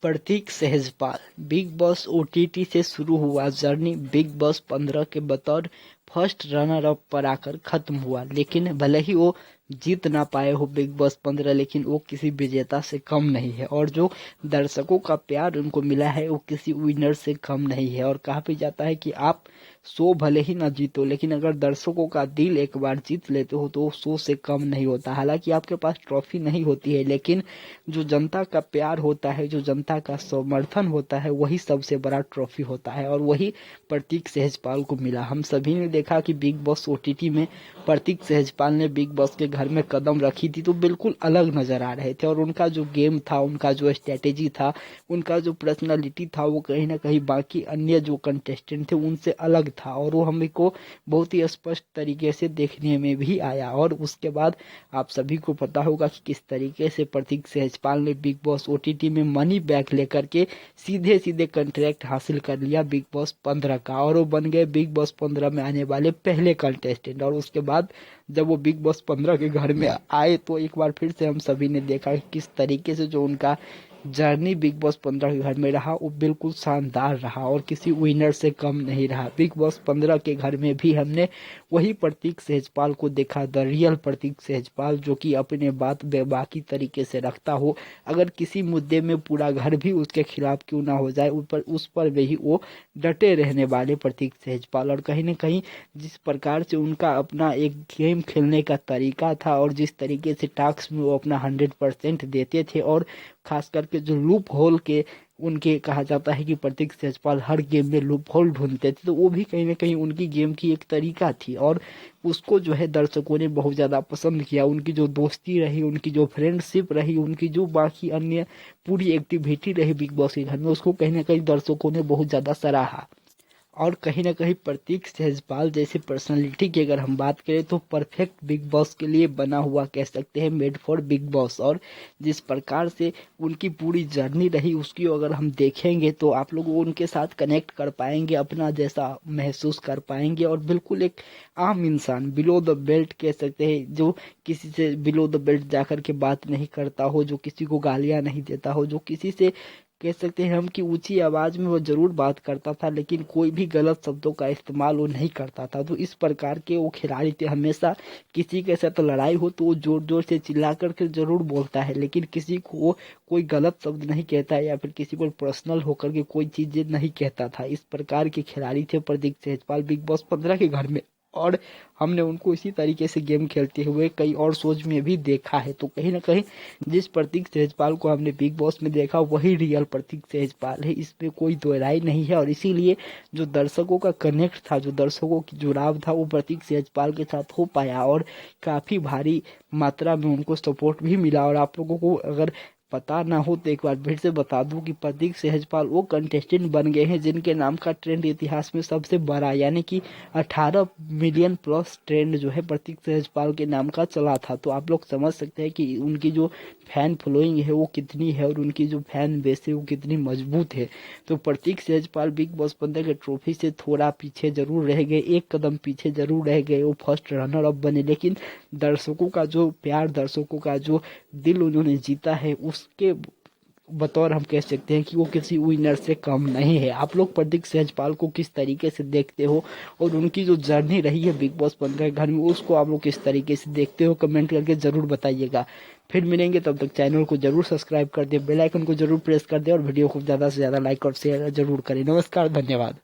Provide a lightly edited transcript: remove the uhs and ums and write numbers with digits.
प्रतीक Sahajpal big boss OTT से शुरू हुआ जर्नी बिग बॉस 15 के बतौर फर्स्ट रनर अप पर आकर खत्म हुआ। लेकिन भले ही वो जीत ना पाए हो बिग बॉस 15, लेकिन वो किसी विजेता से कम नहीं है और जो दर्शकों का प्यार उनको मिला है वो किसी विनर से कम नहीं है। और कहा भी जाता है कि आप शो भले ही ना जीतो, लेकिन अगर दर्शकों का दिल एक बार जीत लेते हो तो वो शो से कम नहीं होता। हालांकि आपके पास ट्रॉफी नहीं होती है, लेकिन जो जनता का प्यार होता है, जो जनता का समर्थन होता है, वही सबसे बड़ा ट्रॉफी होता है और वही प्रतीक सहजपाल को मिला। हम सभी ने देखा कि बिग बॉस ओटीटी में प्रतीक सहजपाल ने बिग बॉस के घर में कदम रखी थी तो बिल्कुल अलग नजर आ रहे थे और उनका जो गेम था, उनका जो स्ट्रेटेजी था, उनका जो पर्सनालिटी था, वो कहीं ना कहीं बाकी अन्य जो कंटेस्टेंट थे उनसे अलग था और वो हमको बहुत ही स्पष्ट तरीके से देखने में भी आया। और उसके बाद आप सभी को पता होगा कि किस तरीके से प्रतीक सहजपाल ने बिग बॉस ओटीटी में मनी बैक लेकर के सीधे सीधे कॉन्ट्रैक्ट हासिल कर लिया बिग बॉस 15 का और वो बन गए बिग बॉस 15 में आने वाले पहले कंटेस्टेंट। और उसके बाद जब वो बिग बॉस 15 के घर में आए तो एक बार फिर से हम सभी ने देखा कि किस तरीके से जो उनका जर्नी बिग बॉस 15 के घर में रहा वो बिल्कुल शानदार रहा और किसी विनर से कम नहीं रहा। बिग बॉस 15 के घर में भी हमने वही प्रतीक सहजपाल को देखा, द रियल प्रतीक सहजपाल, जो कि अपने बात बेबाकी तरीके से रखता हो। अगर किसी मुद्दे में पूरा घर भी उसके खिलाफ क्यों ना हो जाए, उस पर भी वो डटे रहने वाले प्रतीक सहजपाल। और कहीं ना कहीं जिस प्रकार से उनका अपना एक गेम खेलने का तरीका था और जिस तरीके से टास्क में वो अपना 100% देते थे और खास करके जो लूप होल के उनके कहा जाता है कि प्रतीक सहजपाल हर गेम में लूप होल ढूंढते थे, तो वो भी कहीं ना कहीं उनकी गेम की एक तरीका थी और उसको जो है दर्शकों ने बहुत ज़्यादा पसंद किया। उनकी जो दोस्ती रही, उनकी जो फ्रेंडशिप रही, उनकी जो बाकी अन्य पूरी एक्टिविटी रही बिग बॉस के घर में, उसको कहीं ना कहीं दर्शकों ने बहुत ज़्यादा सराहा। और कहीं ना कहीं प्रतीक सहजपाल जैसे पर्सनालिटी की अगर हम बात करें तो परफेक्ट बिग बॉस के लिए बना हुआ कह सकते हैं, मेड फॉर बिग बॉस। और जिस प्रकार से उनकी पूरी जर्नी रही उसकी अगर हम देखेंगे तो आप लोग उनके साथ कनेक्ट कर पाएंगे, अपना जैसा महसूस कर पाएंगे और बिल्कुल एक आम इंसान बिलो द बेल्ट कह सकते हैं, जो किसी से बिलो द बेल्ट जाकर के बात नहीं करता हो, जो किसी को गालियां नहीं देता हो, जो किसी से कह सकते हैं हम कि ऊंची आवाज में वो जरूर बात करता था लेकिन कोई भी गलत शब्दों का इस्तेमाल वो नहीं करता था। तो इस प्रकार के वो खिलाड़ी थे। हमेशा किसी के साथ लड़ाई हो तो वो जोर जोर से चिल्ला करके जरूर बोलता है, लेकिन किसी को वो कोई गलत शब्द नहीं कहता है या फिर किसी को पर्सनल होकर के कोई चीजें नहीं कहता था। इस प्रकार के खिलाड़ी थे प्रतीक सहजपाल बिग बॉस 15 के घर में और हमने उनको इसी तरीके से गेम खेलते हुए कई और शोज में भी देखा है। तो कहीं ना कहीं जिस प्रतीक सहजपाल को हमने बिग बॉस में देखा वही रियल प्रतीक सहजपाल है, इसमें कोई दो राय नहीं है। और इसीलिए जो दर्शकों का कनेक्ट था, जो दर्शकों की जुड़ाव था, वो प्रतीक सहजपाल के साथ हो पाया और काफी भारी मात्रा में उनको सपोर्ट भी मिला। और आप लोगों को अगर पता ना हो तो एक बार फिर से बता दूं कि प्रतीक सहजपाल वो कंटेस्टेंट बन गए हैं जिनके नाम का ट्रेंड इतिहास में सबसे बड़ा, यानी कि 18 मिलियन प्लस ट्रेंड जो है प्रतीक सहजपाल के नाम का चला था। तो आप लोग समझ सकते हैं कि उनकी जो फैन फॉलोइंग है वो कितनी है और उनकी जो फैन बेस है वो कितनी मजबूत है। तो प्रतीक सहजपाल बिग बॉस 15 के ट्रॉफी से थोड़ा पीछे जरूर रह गए, एक कदम पीछे जरूर रह गए, वो फर्स्ट रनर अप बने, लेकिन दर्शकों का जो प्यार, दर्शकों का जो दिल उन्होंने जीता है उसके बतौर हम कह सकते हैं कि वो किसी विनर से कम नहीं है। आप लोग प्रतीक सहजपाल को किस तरीके से देखते हो और उनकी जो जर्नी रही है बिग बॉस 15 के घर में उसको आप लोग किस तरीके से देखते हो, कमेंट करके जरूर बताइएगा। फिर मिलेंगे, तब तक चैनल को जरूर सब्सक्राइब कर दे, बेल आइकन को जरूर प्रेस कर दे और वीडियो को ज्यादा से ज्यादा लाइक और शेयर जरूर करें। नमस्कार, धन्यवाद।